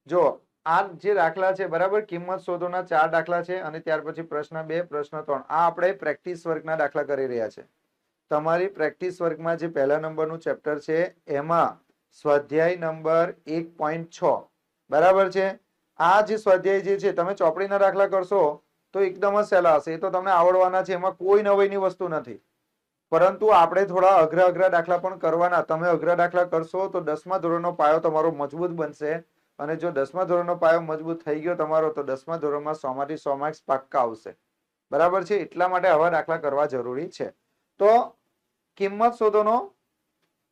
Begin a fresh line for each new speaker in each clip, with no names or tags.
જો આ જે દાખલા છે બરાબર, કિંમત શોધોના 4 દાખલા છે અને ત્યાર પછી પ્રશ્ન 2 પ્રશ્ન 3 આ આપણે પ્રેક્ટિસ વર્ગના દાખલા કરી રહ્યા છે. તમારી પ્રેક્ટિસ વર્ગમાં જે પહેલા નંબરનું ચેપ્ટર છે એમાં સ્વાધ્યાય નંબર 1.6 બરાબર છે. આ જે સ્વાધ્યાય જે છે તમે ચોપડીના દાખલા કરશો તો એકદમ જ સહેલા હશે, એ તો તમને આવડવાના છે, એમાં કોઈ નવાઈની વસ્તુ નથી. પરંતુ આપણે થોડા અઘરા દાખલા પણ કરવાના. તમે અઘરા દાખલા કરશો તો 10મા ધોરણનો પાયો તમારો મજબૂત બનશે, અને જો 10મા ધોરણનો પાયો મજબૂત થઈ ગયો તમારો તો 10મા ધોરણમાં 100 માંથી 100 માર્ક્સ પાક્કા આવશે. બરાબર છે, એટલા માટે આવા દાખલા કરવા જરૂરી છે. તો કિંમત શોધોનો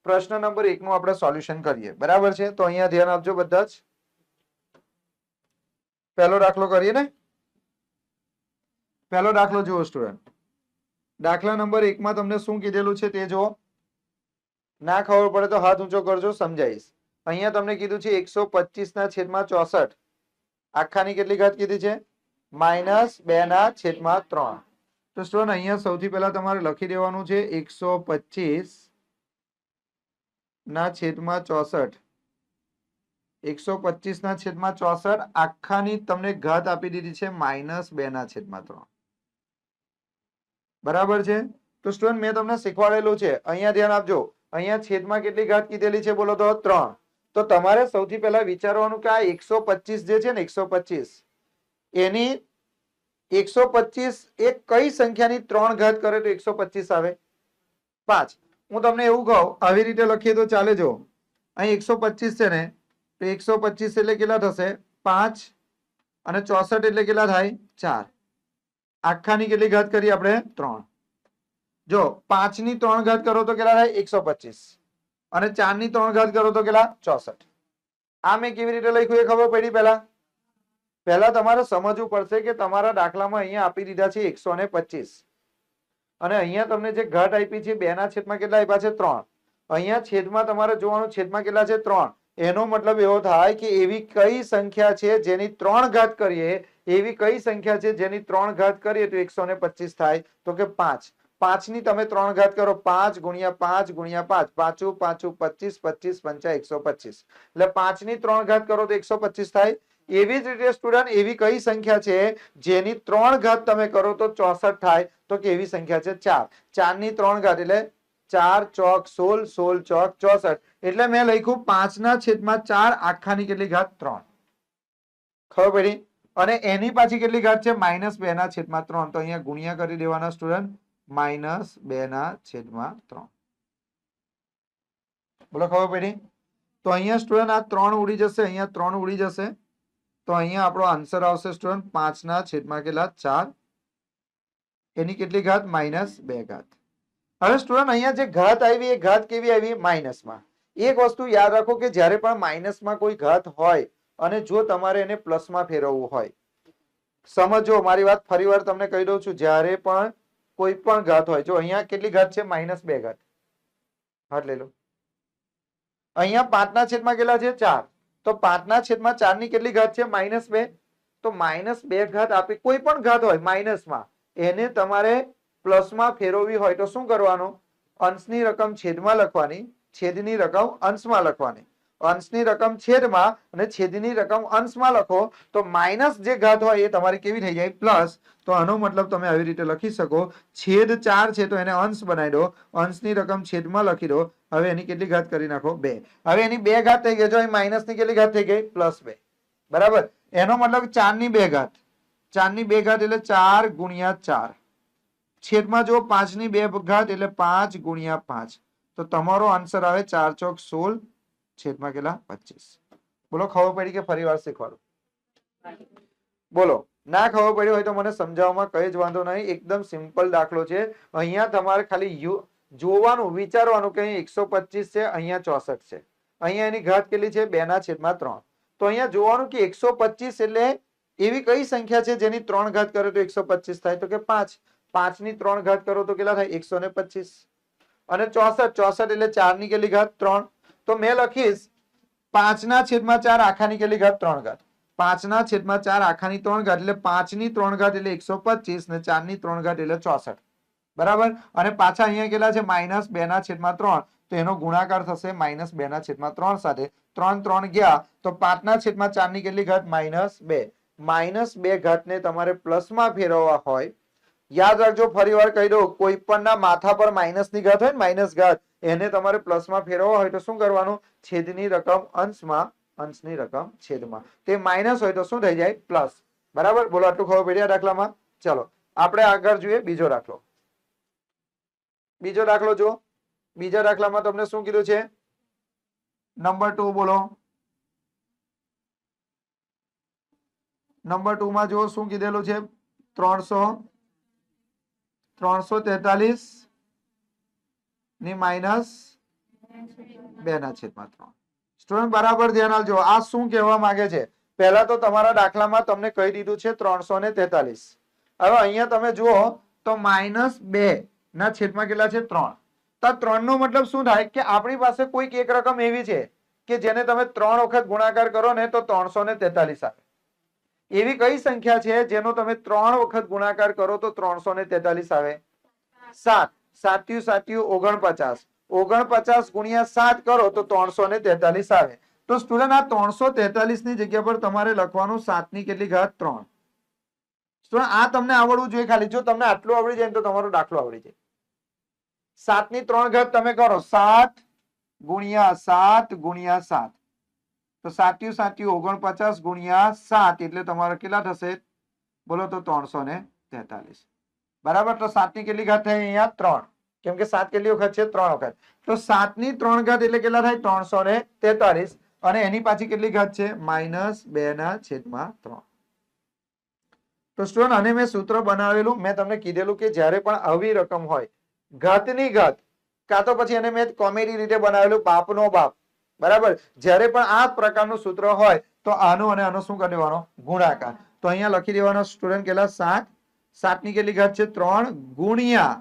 પ્રશ્ન નંબર 1 નું આપણે સોલ્યુશન કરીએ. બરાબર છે, તો અહીંયા ધ્યાન આપજો બધા જ. પહેલો દાખલો કરીએ ને. પહેલો દાખલો જુઓ સ્ટુડન્ટ. દાખલા નંબર 1 માં તમને શું કીધેલું છે તે જુઓ. ના ખબર પડે તો હાથ ઊંચો કરજો, સમજાઈશ. અહીંયા તમને કીધું છે 125/64 આખાની કેટલી ઘાત કીધી છે? -2/3. તો સ્ટુડન્ટ અહીંયા સૌથી પહેલા તમારે લખી દેવાનું છે 125/64. 125/64 આખાની તમને ઘાત આપી દીધી છે -2/3. બરાબર છે. તો સ્ટુડન્ટ મેં તમને શીખવાડેલું છે, અહીંયા ધ્યાન આપજો. અહીંયા છેદમાં કેટલી ઘાત કીધેલી છે બોલો તો 3. તો તમારે સૌથી પહેલા વિચારવાનું કે આ 125 જે છે ને 125 એની 125 એ કઈ સંખ્યાની 3 ઘાત કરે તો 125 આવે? 5. હું તમને એવું કહું, આવી રીતે લખીએ તો ચાલે. જો અહીં 125 છે ને, તો 125 એટલે કેટલા થશે? 5 અને 64 એટલે કેટલા થાય? 4. આખાની કેટલી ઘાત કરી આપણે? 3. જો 5 ની 3 ઘાત કરો તો કેટલા થાય? 125. અને 4 ની 3 ઘાત કરો તો કેટલા? 64. આ મેં કેવી રીતે લખ્યું એ ખબર પડી? પહેલા તમારે સમજવું પડશે કે તમારા દાખલામાં અહીંયા આપી દીધા છે 125 અને અહીંયા તમને જે ઘાત આપી છે 2 છેદમાં કેટલા આપ્યા છે? 3. અહીંયા છેદમાં તમારે જોવાનું, છેદમાં કેટલા છે? 3. એનો મતલબ એવો થાય કે એવી કઈ સંખ્યા છે જેની 3 ઘાત કરીએ, એવી કઈ સંખ્યા છે જેની 3 ઘાત કરીએ તો 125 થાય? તો કે 5. 5 ની તમે 3 ઘાત કરો, 5 × 5 × 5, 5 5 25, 25 5 125. એટલે 5 ની 3 ઘાત કરો તો 125 થાય. એવી જ રીતે સ્ટુડન્ટ એવી કઈ સંખ્યા છે જેની 3 ઘાત તમે કરો તો 64 થાય? તો કે એવી સંખ્યા છે 4. 4 ની 3 ઘાત એટલે 4 ચોક 16, 16 ચોક 64. એટલે મેં લખ્યું 5/4 આખાની કેટલી ઘાત? 3. ખબર પડી? અને એની પાછી કેટલી ઘાત છે? -2/3. તો અહીંયા ગુણ્યા કરી દેવાના સ્ટુડન્ટ, -2/3. બોલો ખબર પડી? તો અહીંયા સ્ટુડન્ટ આ 3 ઉડી જશે, અહીંયા 3 ઉડી જશે. તો અહીંયા આપણો આન્સર આવશે સ્ટુડન્ટ 5/4. એની કેટલી ઘાત? -2 ઘાત. હવે સ્ટુડન્ટ અહીંયા જે ઘાત આવી એ ઘાત કેવી આવી? માઇનસમાં. એક વસ્તુ યાદ રાખો કે જ્યારે પણ માઇનસમાં કોઈ ઘાત હોય અને જો તમારે એને પ્લસમાં ફેરવવું હોય, સમજો મારી વાત ફરીવાર તમને કહી દઉં છું. જ્યારે પણ કોઈ પણ ઘાત હોય, જો અહીંયા કેટલી ઘાત છે? -2 ઘાત. હાથ લઈ લો. અહીંયા 5/4 કેટલા છે? 4. તો 5/4 ની કેટલી ઘાત છે? -2. તો -2 ઘાત આપી કોઈ પણ ઘાત હોય માઇનસમાં, એને તમારે પ્લસમાં ફેરવવી હોય તો શું કરવાનું? અંશની રકમ છેદમાં લખવાની, છેદની રકમ અંશમાં લખવાની. અંશની રકમ છેદમાં અને છેદની રકમ અંશમાં લખો તો માઇનસ જે ઘાત હોય એ તમારી કેવી થઈ જાય? પ્લસ. તો આનો મતલબ તમે આવી રીતે લખી શકો, છેદ 4 છે તો એને અંશ બનાવી દો, અંશની રકમ છેદમાં લખી દો. હવે એની કેટલી ઘાત કરી નાખો? 2. હવે એની 2 ઘાત થઈ ગઈ. જો અહીં માઇનસ ની કેટલી ઘાત થઈ ગઈ? +2. બરાબર. એનો મતલબ 4 ની 2 ઘાત. 4 ની 2 ઘાત એટલે 4 × 4. છેદમાં જો 5 ની 2 ઘાત એટલે 5 × 5. તો તમારો આન્સર આવે 4 ચોક 16, છેદમાં કેટલા? 25. બોલો ખબર પડી કે ફરીવાર શીખવાડું? બોલો. ના ખબર પડી હોય તો મને સમજાવવામાં કઈ જ વાંધો નહીં. એકદમ સિમ્પલ દાખલો છે. અહીંયા તમારે ખાલી જોવાનું, વિચારવાનું કે અહીં 125 છે, અહીંયા 64 છે. અહીંયા એની ઘાત કેટલી છે? 2/3. તો અહીંયા જોવાનું કે 125 એટલે એવી કઈ સંખ્યા છે જેની 3 ઘાત કરે તો 125 થાય? તો કે 5. 5 ની 3 ઘાત કરો તો કેટલા થાય? 125. અને 64 એટલે 4 ની કેટલી ઘાત? 3. તો મેં લખીશ 5/4 આખાની કેટલી ઘાત? 3 ઘાત. 5/4 આખાની 3 ઘાત એટલે 5 ની 3 ઘાત એટલે 125 ને 4 ની 3 ઘાત એટલે 64. બરાબર. અને પાછા અહીંયા કેટલા છે? -2/3. તો એનો ગુણાકાર થશે -2/3 સાથે. 3 3 ગયા તો 5/4 ની કેટલી ઘાત -2 -2 ઘાતને તમારે પ્લસમાં ફેરવવા હોય, યાદ રાખજો ફરીવાર કહી દઉં, કોઈ પણના માથા પર માઇનસ ની ઘાત હોય ને, માઇનસ ઘાત, એને તમારે પ્લસમાં ફેરવવા હોય તો શું કરવાનું, છેદની રકમ અંશમાં, અંશની રકમ છેદમાં. તે માઇનસ હોય તો શું થઈ જાય, પ્લસ. બરાબર, બોલો આટલું ખબર પડી આ દાખલામાં? ચલો આપણે આગળ જોઈએ બીજો દાખલો. બીજો દાખલો જો, બીજા દાખલામાં તમને શું કીધું છે, નંબર 2 બોલો. નંબર 2 માં જો શું કીધેલું છે, 343 ની -2/3. સ્ટુડન્ટ બરાબર ધ્યાન આપજો, આ શું કહેવા માંગે છે. પહેલા તો તમારા દાખલામાં તમને કહી દીધું છે 343. હવે અહીંયા તમે જુઓ તો -2/3 કેટલા છે, 3. તો 3 નો મતલબ શું થાય કે આપણી પાસે કોઈક એક રકમ એવી છે કે જેને તમે 3 વખત ગુણાકાર કરો ને તો 343 આવે. એવી કઈ સંખ્યા છે જેનો તમે 3 વખત ગુણાકાર કરો તો 343 આવે? 7. 7 × 7 = 49. 49 ગુણ્યા 7 કરો તો 343 આવે. તો સ્ટુડન્ટ આ 343 ની જગ્યા પર તમારે લખવાનું 7 ની કેટલી ઘાત, 3. સ્ટુડન્ટ આ તમને આવડવું જોઈએ ખાલી. જો તમને આટલું આવડી જાય તો તમારો દાખલો આવડી જાય. 7 ની 3 ઘાત તમે કરો, 7 ગુણ્યા 7 ગુણ્યા 7. તો 7 × 7 = 49 ગુણ્યા 7 એટલે તમારે કેટલા થશે, બોલો તો 343. બરાબર. તો 7 ની કેટલી ઘાત થાય અહીંયા, 3. કેમ કે 7 કેટલી વખત છે, 3 વખત. તો 7 ની 3 ઘાત એટલે કેટલા થાય, 343. અને એની પાછી કેટલી ઘાત છે, -2/3. તો સ્ટુડન્ટ આને મેં સૂત્ર બનાવેલું, મેં તમને કીધેલું કે જ્યારે પણ આવી રકમ હોય, ઘાતની ઘાત, કાં તો પછી એને મેં કોમેડી રીતે બનાવેલું, બાપનો બાપ. બરાબર. જ્યારે પણ આ પ્રકારનું સૂત્ર હોય તો આનો અને આનો શું કરી દેવાનો, ગુણાકાર. તો અહીંયા લખી દેવાનો સ્ટુડન્ટ કેટલા, 7. 7 ની કેટલી ઘાત છે, 3 ગુણ્યા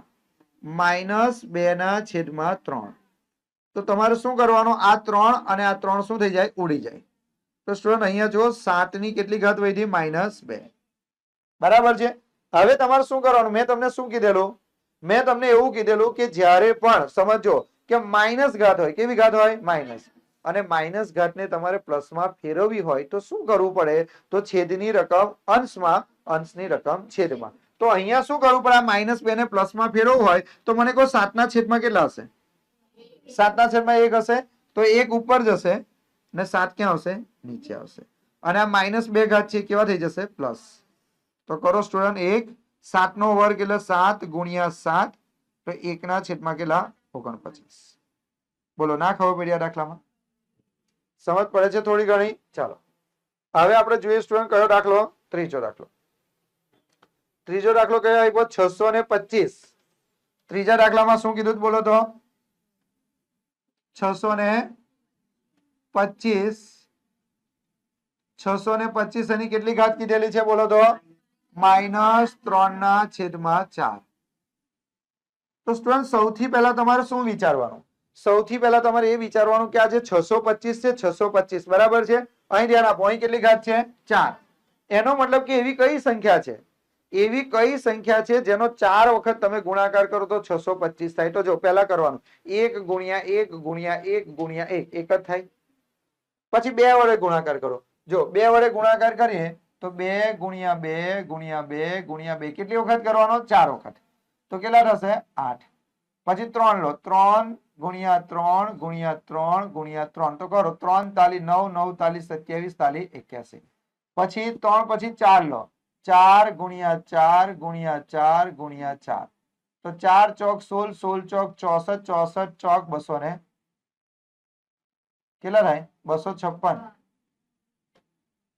-2/3. તો તમારે શું કરવાનું, આ 3 અને આ 3 શું થઈ જાય, ઉડી જાય. તો સ્ટુડન્ટ અહીંયા જો 7 ની કેટલી ઘાત વધી, -2. બરાબર છે. હવે તમારે શું કરવાનું, મેં તમને શું કીધેલું, મેં તમને એવું કીધેલું કે જ્યારે પણ સમજો કે માઇનસ ઘાત હોય, કેવી ઘાત હોય, માઇનસ, અને માઇનસ ઘાતને તમારે પ્લસમાં ફેરવવી હોય તો શું કરવું પડે, તો છેદની રકમ અંશમાં, અંશની રકમ છેદમાં. તો અહીંયા શું કરવું પડે, આ -2 ને પ્લસમાં ફેરવવું હોય તો મને કહો 7/છેદમાં કેટલા હશે, 7/1 હશે. તો 1 ઉપર જશે ને 7 ક્યાં આવશે, નીચે આવશે. અને આ -2 ઘાત છે કેવા થઈ જશે, પ્લસ. તો કરો સ્ટુડન્ટ 1. 7 નો વર્ગ એટલે 7 ગુણ્યા 7. તો 1/છેદમાં કેટલા, 49. બોલો ના ખબર પડી આ દાખલામાં? સમજ પડે છે થોડી ઘણી? ચાલો હવે આપણે જોઈએ સ્ટુડન્ટ કયો દાખલો, ત્રીજો દાખલો. ત્રીજો દાખલો કયો આપ્યો, 625. ત્રીજા દાખલામાં શું કીધું બોલો તો, 625. 625 એની કેટલી ઘાત કીધેલી છે બોલો તો, -3/4. તો સ્ટુડન્ટ સૌથી પહેલા તમારે શું વિચારવાનું, સૌથી પહેલા તમારે એ વિચારવાનું કે આ જે 625 છે, 625 બરાબર છે. અહીં ધ્યાન આપો, અહીં કેટલી ઘાત છે, 4. એનો મતલબ કે એવી કઈ સંખ્યા છે, એવી કઈ સંખ્યા છે જેનો 4 વખત તમે ગુણાકાર કરો તો 625 થાય. તો જો પહેલા કરવાનું 1 ગુણ્યા 1 ગુણ્યા 1 ગુણ્યા 1, એક જ થાય. પછી 2 વડે ગુણાકાર કરો. જો 2 વડે ગુણાકાર કરીએ તો 2 ગુણ્યા 2 ગુણ્યા 2 ગુણ્યા 2 કેટલી વખત કરવાનો, 4 વખત. તો કેટલા થશે, 8. પછી 3 લો, 3 ગુણ્યા 3 ગુણ્યા 3 ગુણ્યા 3. તો કરો 3 તાલી 9, 9 તાલી 27, તાલી 81. પછી 3 પછી 4 લો, 4 ગુણ્યા 4 ગુણ્યા 4 ગુણ્યા 4. તો 4 ચોક 16, 16 ચોક 64, 64 ચોક 200 ને કેટલા થાય, 256.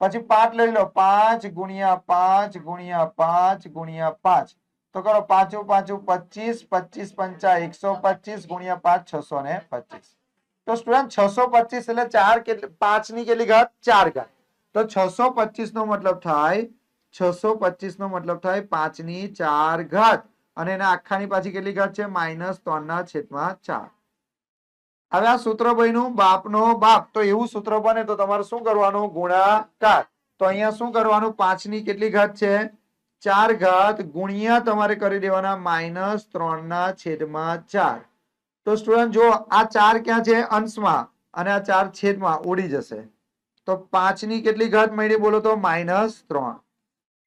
પછી 5 લઈ લો, 5 ગુણ્યા 5 ગુણ્યા 5 ગુણ્યા 5. તો કરો 5 5 25, 25 પંચા 125 ગુણ્યા 5 625. તો સ્ટુડન્ટ 625 એટલે 4 કેટલી, 5 ની કેટલી ઘાત, 4 ઘાત. તો 625 નો મતલબ થાય, 625 નો મતલબ થાય 5 ની 4 ઘાત. અને એના આખાની પાછી કેટલી ઘાત છે, -3/4. હવે આ સૂત્ર બન્યું બાપનો બાપ. તો એવું સૂત્ર બને તો તમારે શું કરવાનું, ગુણાકાર. તો અહીંયા શું કરવાનું, 5 ની કેટલી ઘાત છે, 4 ઘાત ગુણ્યા તમારે કરી દેવાના -3/4. તો સ્ટુડન્ટ જો આ 4 ક્યાં છે, અંશમાં, અને આ 4 છેદમાં ઉડી જશે તો 5 ની કેટલી ઘાત મળી બોલો તો -3.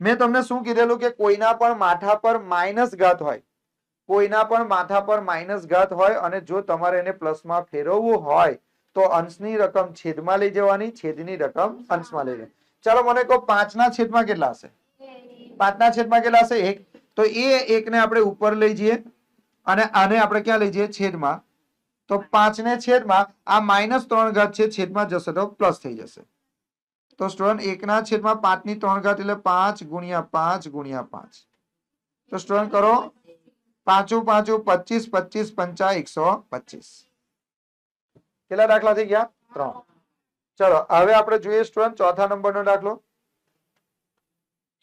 મેં તમને શું કીધેલું કે કોઈના પણ માથા પર માઇનસ ઘાત હોય, કોઈના પણ માથા પર માઇનસ ઘાત હોય અને જો તમારે એને પ્લસમાં ફેરવવું હોય તો અંશની રકમ છેદમાં લઈ જવાની, છેદની રકમ અંશમાં લઈ જવાની. ચાલો મને કહો 5 ના છેદમાં કેટલા હશે? 5 ના છેદમાં કેટલા હશે? 1. તો એ 1 ને આપણે ઉપર લઈ જઈએ અને આને આપણે ક્યાં લઈ જઈએ? છેદમાં. તો 5 ને છેદમાં આ -3 ઘાત છે, છેદમાં જશે તો પ્લસ થઈ જશે. તો સ્ટુડન્ટ 1 ના છેદમાં 5 ની 3 ઘાત એટલે 5 ગુણ્યા 5 ગુણ્યા 5. તો સ્ટુડન્ટ કરો 5 5 25 25 5 125. કેટલા દાખલા થઈ ગયા? 3. ચલો હવે આપણે જોઈએ સ્ટુડન્ટ ચોથા નંબરનો દાખલો.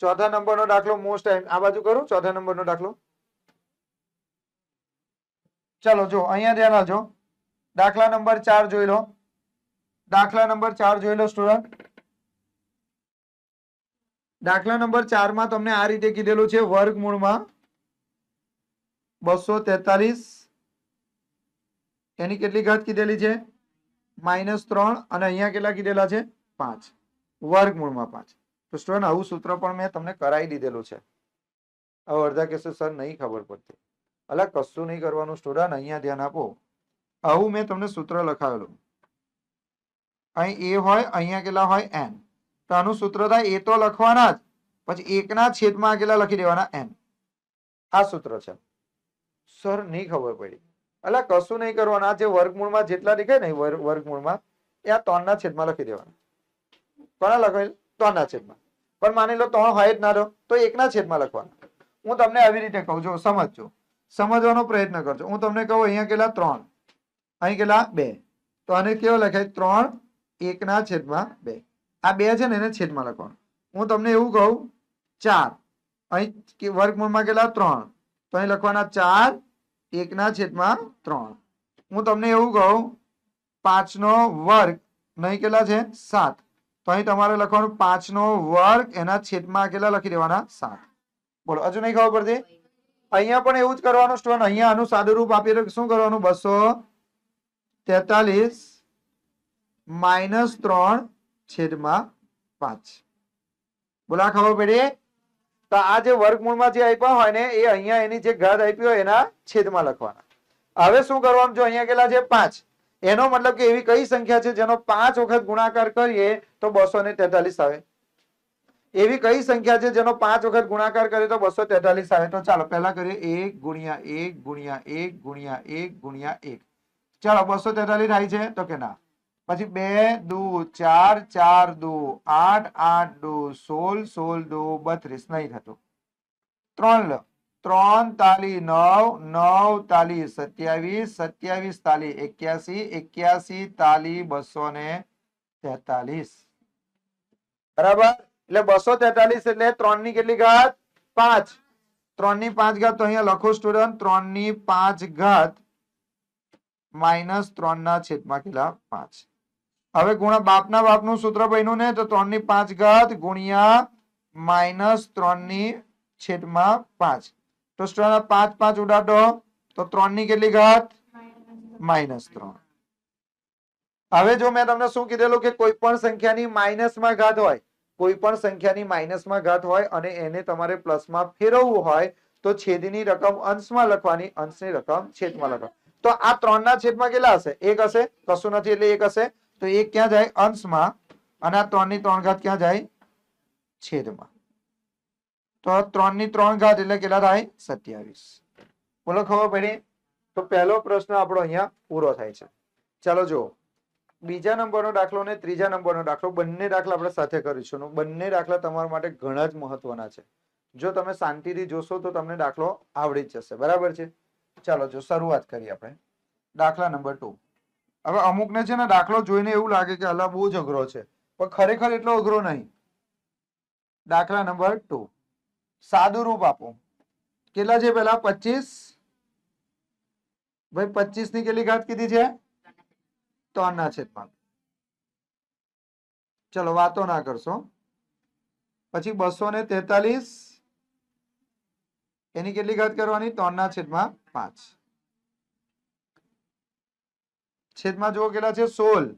ચોથા નંબરનો દાખલો મોસ્ટ આ બાજુ કરું. ચોથા નંબરનો દાખલો ચલો જો અહીંયા ધ્યાન આપજો. દાખલા નંબર 4 જોઈ લો. દાખલા નંબર 4 જોઈ લો સ્ટુડન્ટ. દાખલા નંબર 4 માં તમને આ રીતે કીધેલું છે વર્ગમૂળમાં 243 એની કેટલી ઘાત કીધેલી છે? -3 અને અહીંયા કેટલા કીધેલા છે? 5. વર્ગમૂળમાં 5. તો સ્ટુડન્ટ આવું સૂત્ર પણ મેં તમને કરાવી દીધેલું છે. હવે અડધા કહેશે સર નહીં ખબર પડતી. અલા કશું નહીં કરવાનું સ્ટુડન્ટ, અહીંયા ધ્યાન આપો. આવું મેં તમને સૂત્ર લખાવેલું. અહીં a હોય, અહીંયા કેટલા હોય? n. તો આનું સૂત્ર થાય a તો લખવાના જ, પછી 1 ના છેદમાં કેટલા લખી દેવાના? n. આ સૂત્ર છે. સર નહીં ખબર પડી. અલા કશું નહીં કરવાનું. આ જે વર્ગમૂળમાં જેટલા દેખાય ને વર્ગમૂળમાં એ આ 3 ના છેદમાં લખી દેવાના. કોના લખેલ? 3 ના છેદમાં. પણ માની લો 3 હોય જ ના દો તો 1 ના છેદમાં લખવાના. હું તમને આવી રીતે કહું છું, સમજજો, સમજવાનો પ્રયત્ન કરજો. હું તમને કહું અહીંયા કેટલા? 3. અહીં કેટલા? 2. તો આને કેવો લખાય? 3 1 ના છેદમાં 2. આ 2 છે ને એને છેદમાં લખવાનું. હું તમને એવું કહું 4. અહીં વર્ગમૂળમાં કેટલા? 3. તો અહીં લખવાના 4 1 ના છેદમાં 3. હું તમને એવું કહું 5 નો વર્ગ, નહીં કેટલા છે? 7. તો અહીં તમારે લખવાનું 5 નો વર્ગ એના છેદમાં કેટલા લખી દેવાના? 7. બોલો હજુ નહીં ખબર પડતી? અહીંયા પણ એવું જ કરવાનું સ્ટુડન્ટ. અહીંયા આનું સાદું રૂપ આપીએ તો શું કરવાનું? 243 -3 છેદમાં 5. બોલો આ ખબર પડી? તો આ જે વર્ગમૂળમાં જે આપ્યા હોય ને એ અહીંયા એની જે ઘાત આપી હોય એના છેદમાં લખવાના. હવે શું કરવાનું? જો અહીંયા કેટલા છે? 5. એનો મતલબ કે એવી કઈ સંખ્યા છે જેનો 5 વખત ગુણાકાર કરીએ તો 243 આવે? એવી કઈ સંખ્યા છે જેનો 5 વખત ગુણાકાર કરીએ તો 243 આવે? તો ચાલો પહેલા કરીએ 1 ગુણ્યા 1 ગુણ્યા 1 ગુણ્યા 1 ગુણ્યા 1. ચાલો 243 થાય છે તો કે ના. પછી 2 દુ 4 4 દુ 8 8 દુ 16 16 દુ 32 નહીં થતું. 3 લો. 3 તાલી 9 9 તાલી 27 27 તાલી 81 81 તાલી 243. બરાબર? એટલે 243 એટલે 3 ની કેટલી ઘાત? 5. 3 ની 5 ઘાત તો અહીંયા લખો સ્ટુડન્ટ 3 ની 5 ઘાત -3 ના છેદમાં કેટલા? 5. હવે ગુણા બાપના બાપનું સૂત્ર બન્યું ને તો 3 ની 5 ઘાત ગુણ્યા -3 ની છેદમાં 5. તો સ્ટુડન્ટ 5 5 ઉડાડો તો 3 ની કેટલી ઘાત? -3. હવે જો મેં તમને શું કીધેલું કે કોઈ પણ સંખ્યાની માઇનસમાં ઘાત હોય, કોઈ પણ સંખ્યાની માઇનસમાં ઘાત હોય અને એને તમારે પ્લસમાં ફેરવવું હોય તો છેદની રકમ અંશમાં લખવાની, અંશની રકમ છેદમાં લખવાની. તો આ 3 ના છેદમાં કેટલા હશે? 1 હશે. કશું નથી એટલે 1 હશે. તો 1 ક્યાં જાય? અંશમાં. અને આ 3 ની 3 ઘાત ક્યાં જાય? છેદમાં. તો 3 ની 3 ઘાત એટલે કેટલા થાય? 27. બોલો ખબર પડી? તો પહેલો પ્રશ્ન આપણો અહીંયા પૂરો થાય છે. ચાલો જુઓ બીજા નંબરનો દાખલો ને ત્રીજા નંબરનો દાખલો, બંને દાખલા આપણે સાથે કરીશું. બંને દાખલા તમારા માટે ઘણા જ મહત્વના છે. જો તમે શાંતિથી જોશો તો તમને દાખલો આવડી જ જશે. બરાબર છે? ચાલો જો શરૂઆત કરીએ આપણે. દાખલા નંબર 2. હવે અમુકને છે ને દાખલો જોઈને એવું લાગે કે અલા બહુ જ અઘરો છે, પણ ખરેખર એટલો અઘરો નહીં. દાખલા નંબર 2 સાદું રૂપ આપો. કેટલા છે? પેલા 25. ભાઈ 25 ની કેટલી ઘાત કીધી છે? 3 ના છેદમાં. ચલો વાતો ના કરશો. પછી 243 એની કેટલી ઘાત કરવાની? 3 ના છેદમાં 5. છેદમાં જુઓ કેટલા છે 16.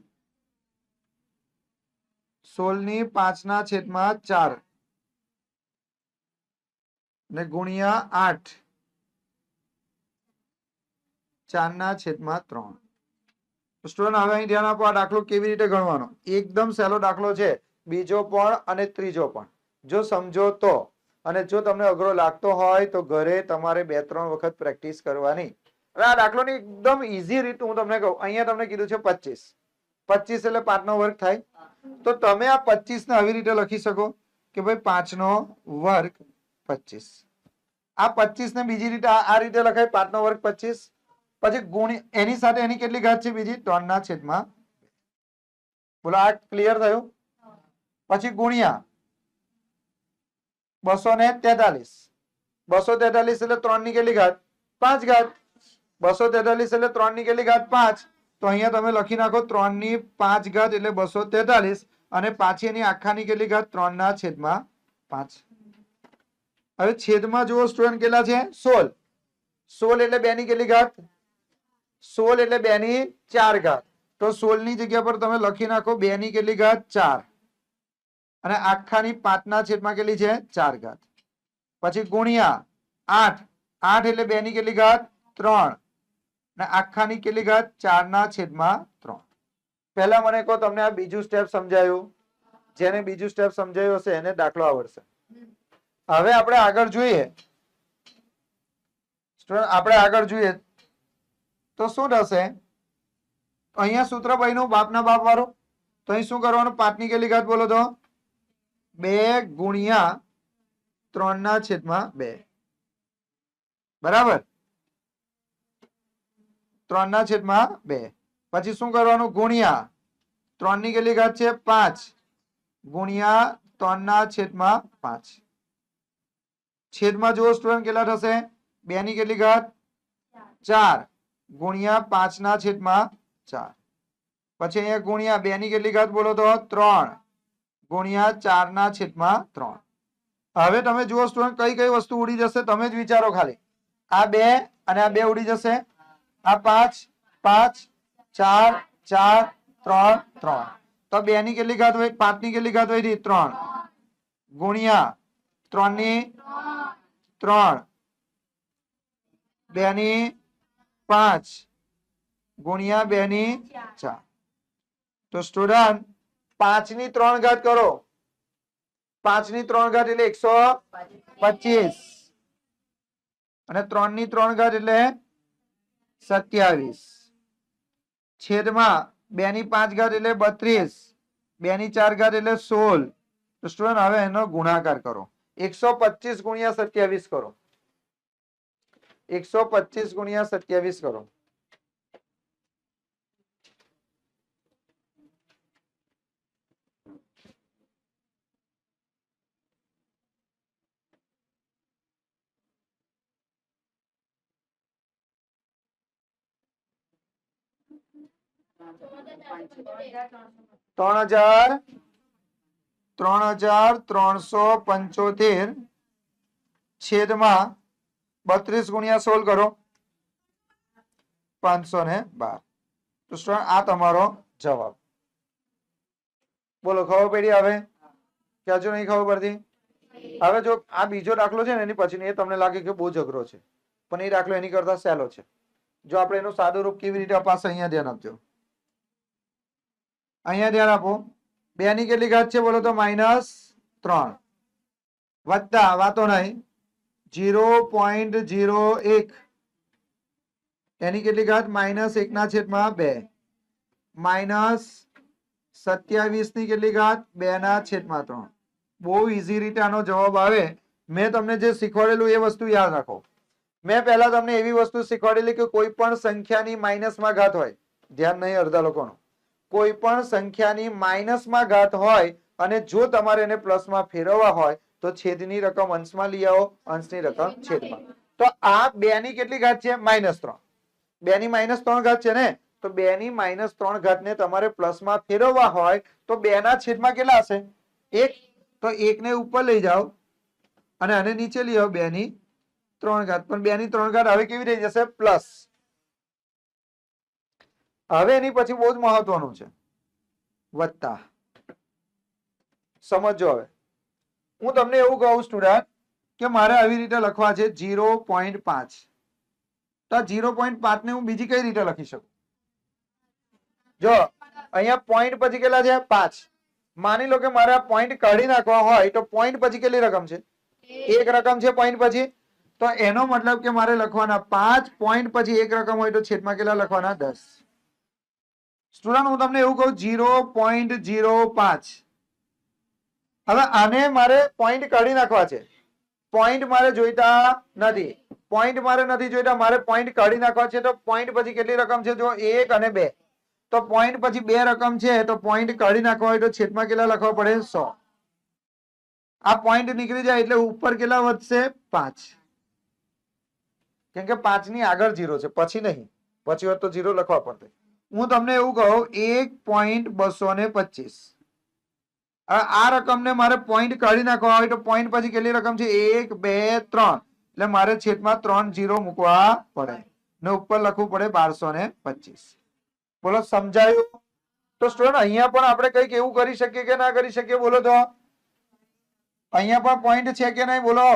16 ની 5/4 ને ગુણ્યા 8 4/3. સ્ટુડન્ટ હવે અહીં ધ્યાન આપો, આ દાખલો કેવી રીતે ગણવાનો. એકદમ સહેલો દાખલો છે, બીજો પણ અને ત્રીજો પણ. જો સમજો તો, અને જો તમને અઘરો લાગતો હોય તો ઘરે તમારે 2-3 વખત પ્રેક્ટિસ કરવાની. હવે આ દાખલોની એકદમ ઈઝી રીત હું તમને કહું. અહીંયા તમને કીધું છે 25. 25 એટલે 5 નો વર્ગ થાય. તો તમે આ 25 ને આવી રીતે લખી શકો કે ભાઈ 5 નો વર્ગ 25. આ 25 ને બીજી રીતે આ રીતે લખાય 5 નો વર્ગ 25. પછી ગુણ્યા એની સાથે એની કેટલી ઘાત છે બીજી 3/2. બોલો આ ક્લિયર થયું. પછી ગુણ્યા 243. 243 એટલે 3 ની કેટલી ઘાત 5 ઘાત. 243 એટલે 3 ની કેટલી ઘાત 5. તો અહીંયા તમે લખી નાખો 3 ની 5 ઘાત એટલે 243 અને પાછી એની આખાની કેટલી ઘાત 3/5. હવે છેદમાં જુઓ સ્ટુડન્ટ કેટલા છે 16. 16 એટલે 2 ની કેટલી ઘાત 16 એટલે 2 ની 4 ઘાત. તો 16 ની જગ્યા પર તમે લખી નાખો 2 ની કેટલી ઘાત 4 અને આખાની 5/માં કેટલી છે 4 ઘાત. પછી ગુણ્યા 8. 8 એટલે 2 ની કેટલી ઘાત 3 અને આખાની કેટલી ઘાત 4/3. પહેલા મને કહો તમને આ બીજું સ્ટેપ સમજાયું. જેને બીજું સ્ટેપ સમજાયું હશે એને દાખલો આવડશે. હવે આપણે આગળ જોઈએ. સ્ટુડન્ટ આપણે આગળ જોઈએ તો શું થશે. અહીંયા સૂત્ર બન્યું બાપના બાપ વાળું. તો અહીં શું કરવાનું 5 ની કેટલી ઘાત બોલો તો 2 ગુણ્યા 3/2. બરાબર 3/2. પછી શું કરવાનું ગુણ્યા 3 ની કેટલી ઘાત છે 5 ગુણ્યા 3/5. છેદમાં જુઓ સ્ટુડન્ટ કેટલા થશે 2 ની કેટલી ઘાત 4 ગુણ્યા 5/4. પછી અહીંયા ગુણ્યા 2 ની કેટલી ઘાત બોલો તો 3 ગુણ્યા 4/3. હવે તમે જુઓ સ્ટુડન્ટ કઈ કઈ વસ્તુ ઉડી જશે તમે જ વિચારો ખાલી. આ 2 અને આ 2 ઉડી જશે. આ 5 5 4 4 3 3. તો 2 ની કેટલી ઘાત હોય 5 ની કેટલી ઘાત હોય 3 ગુણ્યા 3 ની 3 2 ની 5 ગુણ્યા 2 ની 4. તો સ્ટુડન્ટ 5 ની 3 ઘાત કરો. 5 ની 3 ઘાત એટલે 125 અને 3 ની 3 ઘાત એટલે 27. છેદમાં 2 ની 5 ઘાત એટલે 32. 2 ની 4 ઘાત એટલે 16. તો સ્ટુડન્ટ હવે એનો ગુણાકાર કરો. 125 ગુણ્યા 27 કરો. 125 ગુણ્યા 27 કરો. ત્રણ હજાર 375 છેદમાં 32 ગુણ્યા 16 કરો 512. તો સ્ટુડન્ટ આ તમારો જવાબ. બોલો ખબર પડી હવે કે હજુ નહીં ખબર પડતી. હવે જો આ બીજો દાખલો છે ને એની પછી એ તમને લાગે કે બહુ જ અઘરો છે પણ એ દાખલો એની કરતા સહેલો છે. જો આપણે એનું સાદું રૂપ કેવી રીતે અપાશે અહીંયા ધ્યાન આપજો. અહીંયા ધ્યાન આપો. 2 ની કેટલી ઘાત છે બોલો તો -3 વત્તા વાતો નહીં 0.01 એની કેટલી ઘાત -1/2 -27 ની કેટલી ઘાત 2/3. બહુ ઈઝી રીતે આનો જવાબ આવે. મેં તમને જે શીખવાડેલું એ વસ્તુ યાદ રાખો. મેં પહેલા તમને એવી વસ્તુ શીખવાડેલી કે કોઈ પણ સંખ્યાની માઇનસમાં ઘાત હોય. ધ્યાન નહીં અડધા લોકોનું. કોઈ પણ સંખ્યાની માઇનસમાં ઘાત હોય અને જો તમારે એને પ્લસમાં ફેરવવા હોય તો છેદની રકમ અંશમાં લઈ આવો અંશની રકમ છેદમાં. તો આ 2 ની કેટલી ઘાત છે -3. 2 ની -3 ઘાત છે ને તો 2 ની -3 ઘાત ને તમારે પ્લસમાં ફેરવવા હોય તો 2 ના છેદમાં કેટલા હશે 1. તો 1 ને ઉપર લઈ જાઓ અને આને નીચે લઈ આવો 2 ની 3 ઘાત. પણ 2 ની 3 ઘાત હવે કેવી થઈ જશે પ્લસ. હવે એની પછી બહુ જ મહત્વનું છે વત્તા. સમજો હવે હું તમને એવું કહું સ્ટુડન્ટ કે મારે આવી રીતે લખવા છે 0.5. તો 0.5 ને હું બીજી કઈ રીતે લખી શકું? જો અહીંયા પોઈન્ટ પછી કેટલા છે? 5. માની લો કે મારે આ પોઈન્ટ કાઢી નાખવા હોય તો પોઈન્ટ પછી કેટલી રકમ છે? એક રકમ છે પોઈન્ટ પછી. તો એનો મતલબ કે મારે લખવાના 5 પોઈન્ટ પછી એક રકમ હોય તો છેદમાં કેટલા લખવાના? 10. સ્ટુડન્ટ હું તમને એવું કહું 0.05. હવે આને મારે પોઈન્ટ કાઢી નાખવા છે. પોઈન્ટ મારે જોઈતા નથી. પોઈન્ટ મારે નથી જોઈતા, મારે પોઈન્ટ કાઢી નાખવા છે. તો પોઈન્ટ પછી કેટલી રકમ છે? જો 1 અને 2. તો પોઈન્ટ પછી 2 રકમ છે તો પોઈન્ટ કાઢી નાખવા હોય તો છેદમાં કેટલા લખવા પડે? 100. આ પોઈન્ટ નીકળી જાય એટલે ઉપર કેટલા વધશે? 5. કેમ કે 5 ની આગળ 0 છે, પછી નહીં. પછી હોત તો 0 લખવા પડતે. હું તમને એવું કહું 1.225. આ રકમને મારે પોઈન્ટ કાઢી નાખવા હોય તો પોઈન્ટ પછી કેટલી રકમ છે? 1 2 3. એટલે મારે છેદમાં 3 0 મૂકવા પડે ને ઉપર લખવું પડે 1225. બોલો સમજાયું? તો સ્ટુડન્ટ અહીંયા પણ આપણે કંઈક એવું કરી શકીએ કે ના કરી શકીએ? બોલો તો અહીંયા પણ પોઈન્ટ છે કે નહીં? બોલો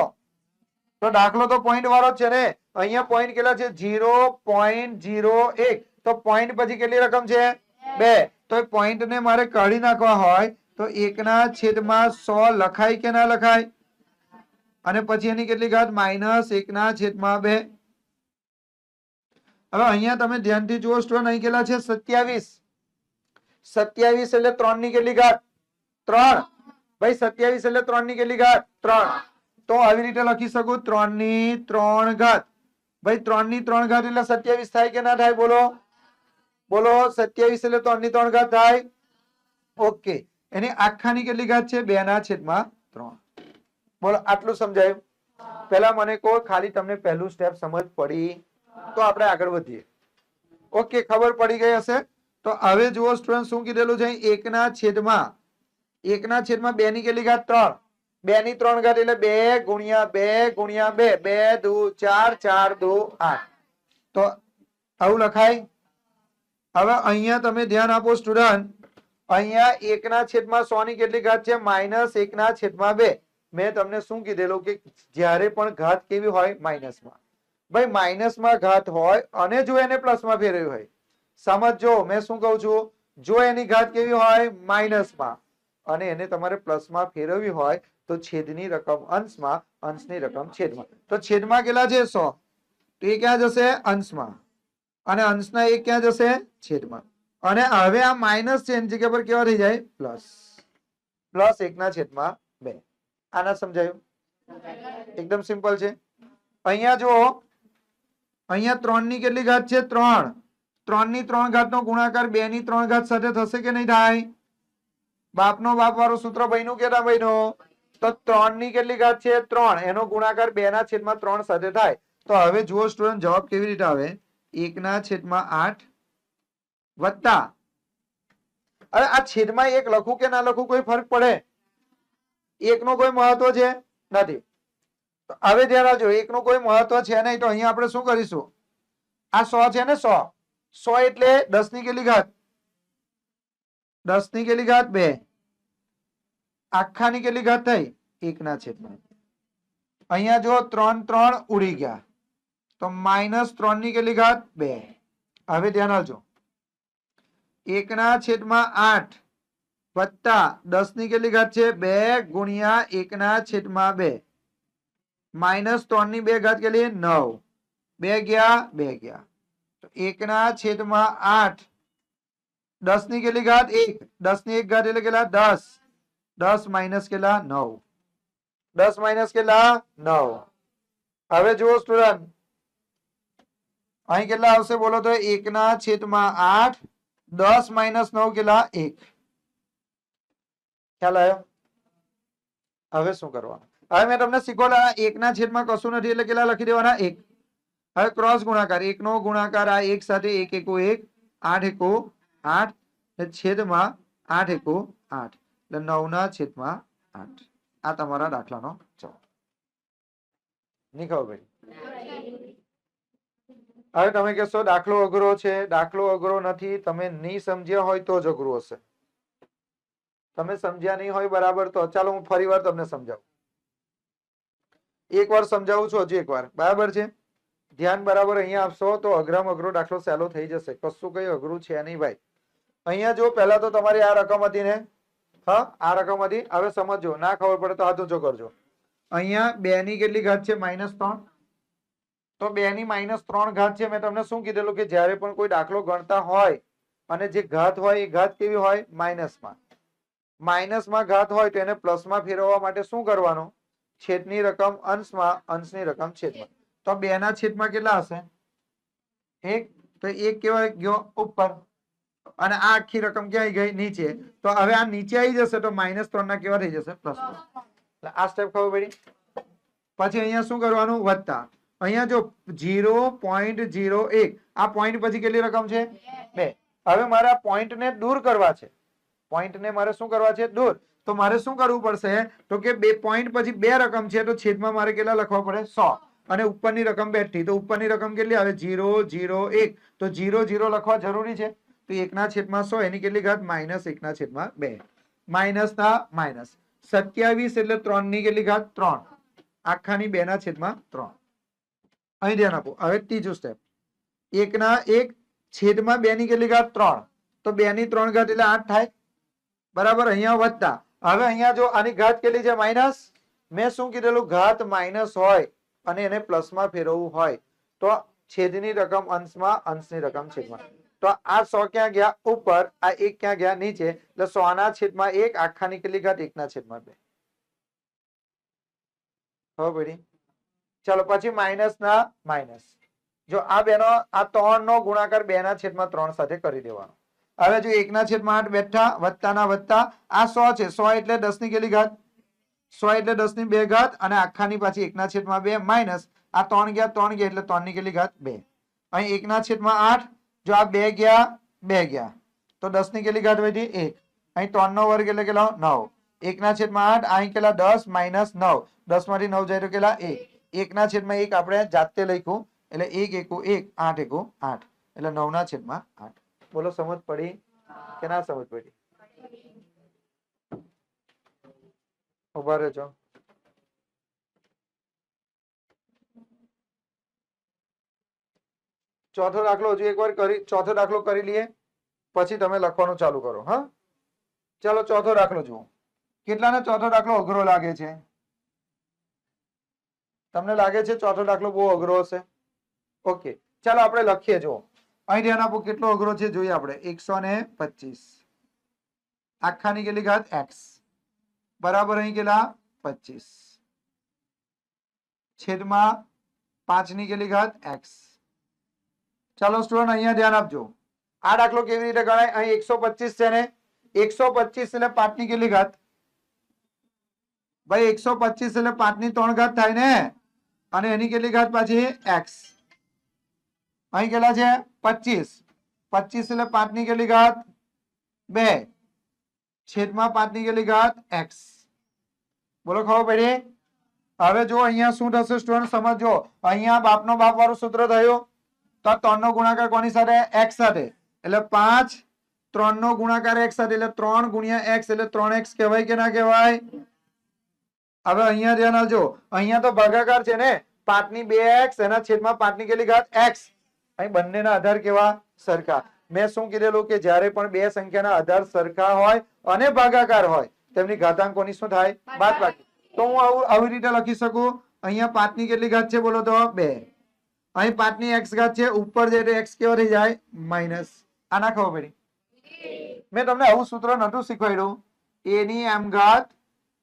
તો દાખલો તો પોઈન્ટ વાળો જ છે ને. અહીંયા પોઈન્ટ કેટલા છે? 0.01. તો પોઈન્ટ પછી કેટલી રકમ છે? 2. તો એ પોઈન્ટ ને મારે કાઢી નાખવા હોય તો 1/100 લખાય કે ના લખાય? અને પછી એની કેટલી ઘાત? -1/2. હવે અહીંયા તમે ધ્યાનથી જુઓ સ્ટુડન્ટ, અહીં કેટલા છે? 27. 27 એટલે 3 ની કેટલી ઘાત? 3. ભાઈ 27 એટલે 3 ની કેટલી ઘાત? 3. તો આવી રીતે લખી શકું 3 ની 3 ઘાત. ભાઈ 3 ની 3 ઘાત એટલે 27 થાય કે ના થાય? બોલો બોલો 27 એટલે 3 ની 3 ઘાત થાય. ઓકે. એની આખાની કેટલી ઘાત છે? 2/3. બોલો આટલું સમજાયું? પહેલા મને કહો ખાલી તમને પહેલું સ્ટેપ સમજ પડી? તો આપણે આગળ વધીએ. ઓકે, ખબર પડી ગઈ હશે. તો હવે જુઓ સ્ટુડન્ટ શું કીધેલું છે? 1/1/2 ની કેટલી ઘાત? 3. 2 ની 3 ઘાત એટલે 2 ગુણ્યા 2 ગુણ્યા 2. 2 દુ 4, 4 દુ 8. તો આવું લખાય. હવે અહીંયા તમે ધ્યાન આપો સ્ટુડન્ટ, અહીંયા 1/100 ની કેટલી ઘાત છે? -1/2. મેં તમને શું કીધેલું કે જ્યારે પણ ઘાત કેવી હોય? માઇનસમાં. ભાઈ માઇનસમાં ઘાત હોય અને જો એને પ્લસમાં ફેરવી હોય, સમજો મેં શું કહું છું? જો એની ઘાત કેવી હોય? માઇનસમાં, અને એને તમારે પ્લસમાં ફેરવવી હોય તો છેદની રકમ અંશમાં, અંશની રકમ છેદમાં. તો છેદમાં કેટલા છે? 100. તો એ ક્યાં જશે? અંશમાં. અને અંશના 1 ક્યાં જશે? છેદમાં. અને હવે આ માઇનસ છે એની જગ્યા પર કેવા થઈ જાય? પ્લસ. +1/2. આના સમજાયું? એકદમ સિમ્પલ છે. અહીંયા જુઓ, અહીંયા 3 ની કેટલી ઘાત છે? 3. 3 ની 3 ઘાત નો ગુણાકાર 2 ની 3 ઘાત સાથે થશે કે નહીં થાય? બાપનો બાપ વાળું સૂત્ર બન્યું કે ના બન્યું? તો 3 ની કેટલી ઘાત છે? 3. એનો ગુણાકાર 2/3 સાથે થાય. તો હવે જુઓ સ્ટુડન્ટ જવાબ કેવી રીતે આવે? 1/8 વત્તા, અરે આ છેદમાં 1 લખું કે ના લખું કોઈ ફરક પડે? 1 નો કોઈ મહત્વ છે? નથી. હવે ધ્યાન રાખજો, 1 નું કોઈ મહત્વ છે નહીં. તો અહીંયા આપણે શું કરીશું? આ 100 છે ને? 100 એટલે 10 ની કેટલી ઘાત? 10 ની કેટલી ઘાત? 2. આખાની કેટલી ઘાત થઈ? 1/. અહીંયા જો 3 3 ઉડી ગયા તો -3 ની કેટલી ઘાત? 2. હવે ધ્યાન રાખજો, 1/8 વત્તા 10 ની કેટલી ઘાત છે? 2 ગુણ્યા 1/2. -3 ની 2 ઘાત કેટલી? 9. 2 ગયા 2 ગયા. તો 1/8 10 ની કેટલી ઘાત? 1. 10 ની 1 ઘાત એટલે કેટલા? 10. 10 માઇનસ કેટલા? 9. 10 માઇનસ કેટલા? 9. હવે જુઓ સ્ટુડન્ટ, અહીં કેટલા આવશે? બોલો તો 1/8. 10 માઇનસ 9 કેટલા? 1. ખ્યાલ આવ્યો? હવે શું કરવાનું? હવે મેં તમને શીખવાડ્યું 1/8 કશું નથી એટલે કેટલા લખી દેવાના? 1. હવે ક્રોસ ગુણાકાર, 1 નો ગુણાકાર આ 1 સાથે 1 1 1, 8 1 8, છેદમાં 8 1 8 એટલે 9/8. આ તમારા દાખલાનો જવાબ. નહીં ખબર ભાઈ? હવે તમે કહેશો દાખલો અઘરો છે, દાખલો અઘરો નથી. તમે નહીં સમજ્યા હોય તો જ અઘરું હશે. તમે સમજ્યા નહીં હોય બરાબર તો ચાલો હું ફરી વાર તમને સમજાવું. એક વાર સમજાવું છું, હજી એક વાર, બરાબર છે? ધ્યાન બરાબર અહીંયા આપશો તો અઘરામાં અઘરો દાખલો સહેલો થઈ જશે. કશું કઈ અઘરું છે નહીં ભાઈ. અહીંયા જો પહેલા તો તમારી આ રકમ હતી ને, હા આ રકમ હતી. હવે સમજો, ના ખબર પડે તો હાથ ઊંચો કરજો. અહીંયા 2 ની કેટલી ઘાત છે? -3. તો 2 ની -3 ઘાત છે. મેં તમને શું કીધેલું કે જ્યારે પણ કોઈ દાખલો ગણતા હોય અને જે ઘાત હોય એ ઘાત કેવી હોય? માઇનસમાં. માઇનસમાં ઘાત હોય તો એને પ્લસમાં ફેરવવા માટે શું કરવાનું? છેદની રકમ અંશમાં, અંશની રકમ છેદમાં. તો 2 ના છેદમાં કેટલા હશે? 1. તો 1 કેવાય ગયો ઉપર અને આ આખી રકમ ક્યાં આવી ગઈ? નીચે. તો હવે આ નીચે આવી જશે તો -3 ના કેવા થઈ જશે? પ્લસ. આ સ્ટેપ ખબર પડી? પછી અહીંયા શું કરવાનું? વત્તા. અહીંયા જો 0.01 આ પોઈન્ટ પછી કેટલી રકમ છે? 2. હવે મારે આ પોઈન્ટ ને દૂર કરવા છે. પોઈન્ટ ને મારે શું કરવા છે? દૂર. તો મારે શું કરવું પડશે? તો કે 2 પોઈન્ટ પછી 2 રકમ છે તો છેદમાં મારે કેટલા લખવા પડે? 100. અને ઉપરની રકમ બેઠી તો ઉપરની રકમ કેટલી આવે? 0.01. તો 0.0 લખવા જરૂરી છે. તો 1/100 એની કેટલી ઘાત? -1/2. માઇનસ ના માઇનસ 27 એટલે 3 ની કેટલી ઘાત? 3. આખાની 2/3. અહીં ધ્યાન આપો. હવે ત્રીજું સ્ટેપ. 1/2 ની કેટલી ઘાત? 3. તો 2 ની 3 ઘાત એટલે 8 થાય. બરાબર. અહીંયા વત્તા. હવે અહીંયા જો આની ઘાત કેટલી છે? માઇનસ. મેં શું કીધેલું? ઘાત માઇનસ હોય અને એને પ્લસમાં ફેરવવું હોય તો છેદની રકમ અંશમાં, અંશની રકમ છેદમાં. તો આ 100 ક્યાં ગયા? ઉપર. આ 1 ક્યાં ગયા? નીચે. એટલે 100/1 આખાની કેટલી ઘાત? 1/2. ખબર પડી? ચાલો પછી માઇનસ ના માઇનસ. જો આ બેનો આ 3 નો ગુણાકાર 2/3 સાથે કરી દેવાનો. હવે જો 1/8 બેઠા, વત્તાના વત્તા. આ 100 છે. 100 એટલે 10 ની કેટલી ઘાત? 100 એટલે 10 ની 2 ઘાત અને આખાની પાછી 1/2 માઇનસ. આ 3 ગયા, 3 ગયા એટલે 3 ની કેટલી ઘાત? 2. અહીં 1/8. જો આ 2 ગયા, 2 ગયા તો 10 ની કેટલી ઘાત વધી? 1. અહીં 3 નો વર્ગ એટલે કેટલો? 9. 1/8. અહીં કેટલા? 10 માઇનસ 9. 10 માંથી 9 જાય તો કેટલા? 1. 1/1 આપણે જાતે લખ્યું એટલે 1 1 1 8 1 8 એટલે 9/8. બોલો સમજ પડી કે ના સમજ પડી? ઉભા રહેજો. ચોથો દાખલો હજુ એકવાર કરી, ચોથો દાખલો કરી લઈએ પછી તમે લખવાનું ચાલુ કરો. હા ચાલો ચોથો દાખલો જુઓ. કેટલાને ચોથો દાખલો અઘરો લાગે છે? તમને લાગે છે ચોથો દાખલો બહુ અઘરો હશે? ઓકે ચાલો આપણે લખીએ. જુઓ અહીં ધ્યાન આપો કેટલો અઘરો છે જોઈએ આપણે. 125 આખાની કેટલી ઘાત? x બરાબર અહીં કેટલા? 25 છેદમાં 5 ની કેટલી ઘાત? x. ચાલો સ્ટુડન્ટ અહીંયા ધ્યાન આપજો. આ દાખલો કેવી રીતે ગણાય? અહીં 125 છે ને, 125 એટલે 5 ની કેટલી ઘાત? ભાઈ 125 એટલે 5 ની 3 ઘાત થાય ને, અને એની કેટલી ઘાત પાછી? x. અહીં કેટલા છે? 25. 25 એટલે 5 ની કેટલી ઘાત? 2 છેદમાં 5 ની કેટલી ઘાત? x. બોલો ખબર પડી? હવે જો અહીંયા શું થશે સ્ટુડન્ટ સમજો. અહીંયા બાપનો બાપ વાળું સૂત્ર થયું. તો 3 નો ગુણાકાર કોની સાથે? x સાથે. એટલે 5 3 નો ગુણાકાર x સાથે એટલે 3 ગુણ્યા x એટલે 3x કહેવાય કે ના કહેવાય? હવે અહીંયા ધ્યાન આવજો. અહીંયા તો ભાગાકાર છે ને, 5 ની 2x એના છેદમાં 5 ની કેટલી ઘાત? x. અહીં બંનેના આધાર કેવા? સરખા. મેં શું કીધેલું કે જ્યારે પણ બે સંખ્યાના આધાર સરખા હોય અને ભાગાકાર હોય તેમની ઘાતાંકોની શું થાય? બાદબાકી. તો હું આવી રીતે લખી શકું. અહીંયા 5 ની કેટલી ઘાત છે બોલો તો? 2. અહીં 5 ની x ઘાત છે, ઉપર જાય તો x કેવો થઈ જાય? માઇનસ. આ ના ખબર પડી? મેં તમને આવું સૂત્ર નતું શીખવાડ્યું? a ની m ઘાત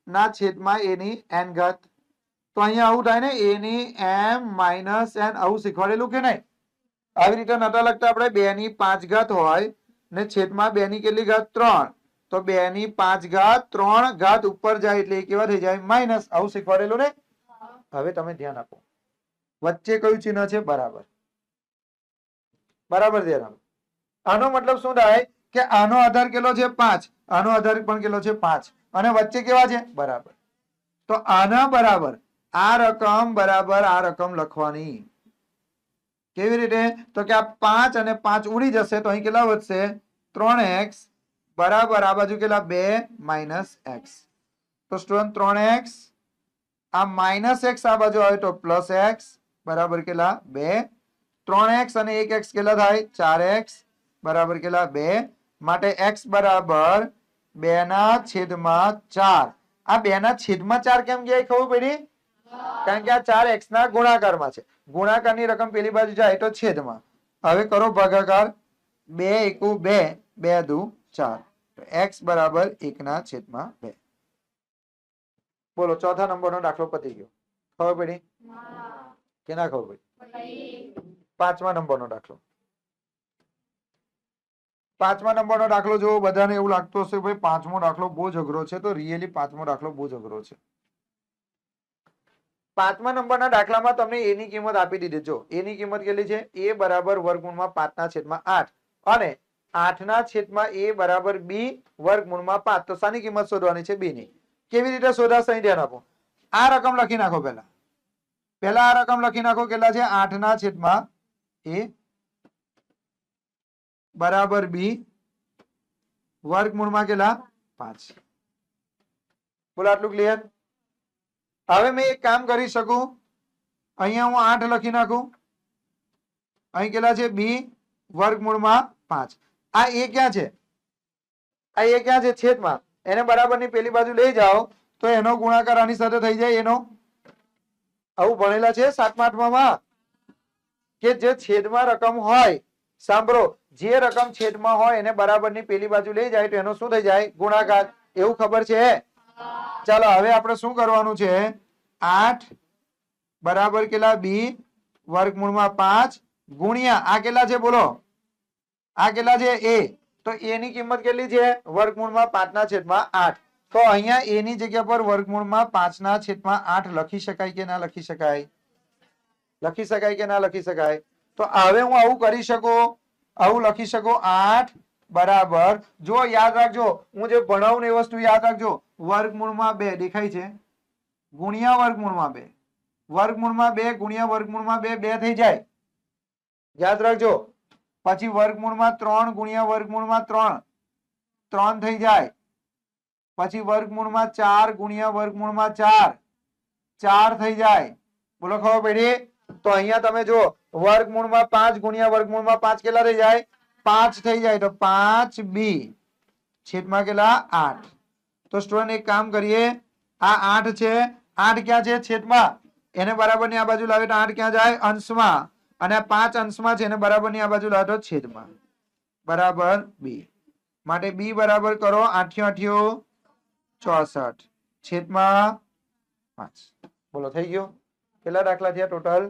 ના છેદમાં a ની n ઘાત. તો અહીંયા આવું થાય ને, a ની m માઇનસ n. આવું શીખવાડેલું કે નહીં? આવી રીતે નતા લખતા આપણે. 2 ની 5 ઘાત હોય ને છેદમાં 2 ની કેટલી ઘાત? 3. તો 2 ની 5 ઘાત 3 ઘાત ઉપર જાય એટલે એ કેવા થઈ જાય? માઇનસ. આવું શીખવાડેલું ને? હવે તમે ધ્યાન આપો. વચ્ચે કયું ચિહ્ન છે? બરાબર. બરાબર ધ્યાન આપો. આનો મતલબ શું થાય કે આનો આધાર કેટલો છે? 5. આનો આધાર પણ કેટલો છે? 5. અને વચ્ચે કેવા છે? બરાબર. તો આના બરાબર આ રકમ બરાબર આ રકમ લખવાની. કેવી રીતે? તો કે આ 5 અને 5 ઉડી જશે તો અહીં કેટલા વધશે? 3x બરાબર આ બાજુ કેટલા? 2 માઇનસ x. તો સ્ટુડન્ટ 3x આ માઇનસ x આ બાજુ આવે તો પ્લસ x બરાબર કેટલા? 2. 3x અને 1x કેટલા થાય? 4x બરાબર કેટલા? 2. માટે x બરાબર 2/4. આ 2/4 કેમ ગયા ખબર પડી? કારણ કે આ 4x ના ગુણાકારમાં છે. ગુણાકારની રકમ પેલી બાજુ જાય તો છેદમાં. હવે કરો ભાગાકાર. 2 એકુ 2, 2 દુ 4. x બરાબર 1/2. બોલો ચોથા નંબરનો દાખલો પતી ગયો. ખબર પડી કે ના ખબર પડી? પાંચમા નંબરનો દાખલો. પાંચમા નંબરનો દાખલો જો બધાને એવું લાગતું હશે ભાઈ પાંચમો દાખલો બહુ જ અઘરો છે, તો રિયલી પાંચમો દાખલો બહુ જ અઘરો છે. પાંચમા નંબરના દાખલામાં તમને a ની કિંમત આપી દીધી. જો a ની કિંમત કેટલી છે? a બરાબર વર્ગમૂળમાં 5/8 અને 8/a બરાબર b વર્ગમૂળમાં 5. તો શાની કિંમત શોધવાની છે? b ની. કેવી રીતે શોધાશે? અહીં ધ્યાન આપો. આ રકમ લખી નાખો. પહેલા આ રકમ લખી નાખો. કેટલા છે? 8/a બરાબર b વર્ગમૂળમાં કેટલા? 5. બોલો આટલું ક્લિયર? હવે મેં એક કામ કરી શકું. અહીંયા હું 8 લખી નાખું. અહીં કેટલા છે? b વર્ગમૂળમાં 5. આ a ક્યાં છે? આ a ક્યાં છે? છેદમાં. એને બરાબરની પેલી બાજુ લઈ જાઓ તો એનો ગુણાકાર આની સાથે થઈ જાય. એનો આવું ભણેલા છે 7મા 8માં કે જે છેદમાં રકમ હોય, સાંભળો, જે રકમ છેદમાં હોય એને બરાબરની પેલી બાજુ લઈ જાય તો એનો શું થઈ જાય? ગુણાકાર. એવું ખબર છે? ચાલો હવે આપણે શું કરવાનું છે? 8 બરાબર કેટલા? b વર્ગમૂળમાં 5 ગુણ્યા આ કેટલા છે? બોલો આ કેટલા છે? a. તો a ની કિંમત કેટલી છે? વર્ગમૂળમાં 5/8. તો અહીંયા a ની જગ્યા પર વર્ગમૂળમાં 5/8 લખી શકાય કે ના લખી શકાય? લખી શકાય કે ના લખી શકાય? તો હવે હું આવું કરી શકું, આવું લખી શકું. 8 બરાબર, જો યાદ રાખજો, હું જે ભણાવું ને એ વસ્તુ યાદ રાખજો. વર્ગમૂળમાં 2 દેખાય છે? ગુણ્યા વર્ગમૂળમાં 2. વર્ગમૂળમાં 2 ગુણ્યા વર્ગમૂળમાં 2 2 થઈ જાય. યાદ રાખજો. પછી વર્ગમૂળમાં 3 ગુણ્યા વર્ગમૂળમાં 3 3 થઈ જાય. પછી વર્ગમૂળમાં 4 ગુણ્યા વર્ગમૂળમાં 4 4 થઈ જાય. બોલો ખબર પડી? તો અહીંયા તમે જો વર્ગમૂળમાં 5 ગુણ્યા વર્ગમૂળમાં 5 કેટલા થઈ જાય? 5 થઈ જાય. તો 5b છેદમાં કેટલા? 8. તો સ્ટુડન્ટ એક કામ કરીએ. આ 8 છે. 8 ક્યાં છે? છેદમાં. એને બરાબરની આ બાજુ લાવે તો 8 ક્યાં જાય? અંશમાં. અને 5 અંશમાં છે, એને બરાબરની આ બાજુ લાવે તો છેદમાં. બરાબર b. માટે b બરાબર કરો 8 × 8 = 64 છેદમાં 5. બોલો થઈ ગયો? કેટલા દાખલા થયા ટોટલ?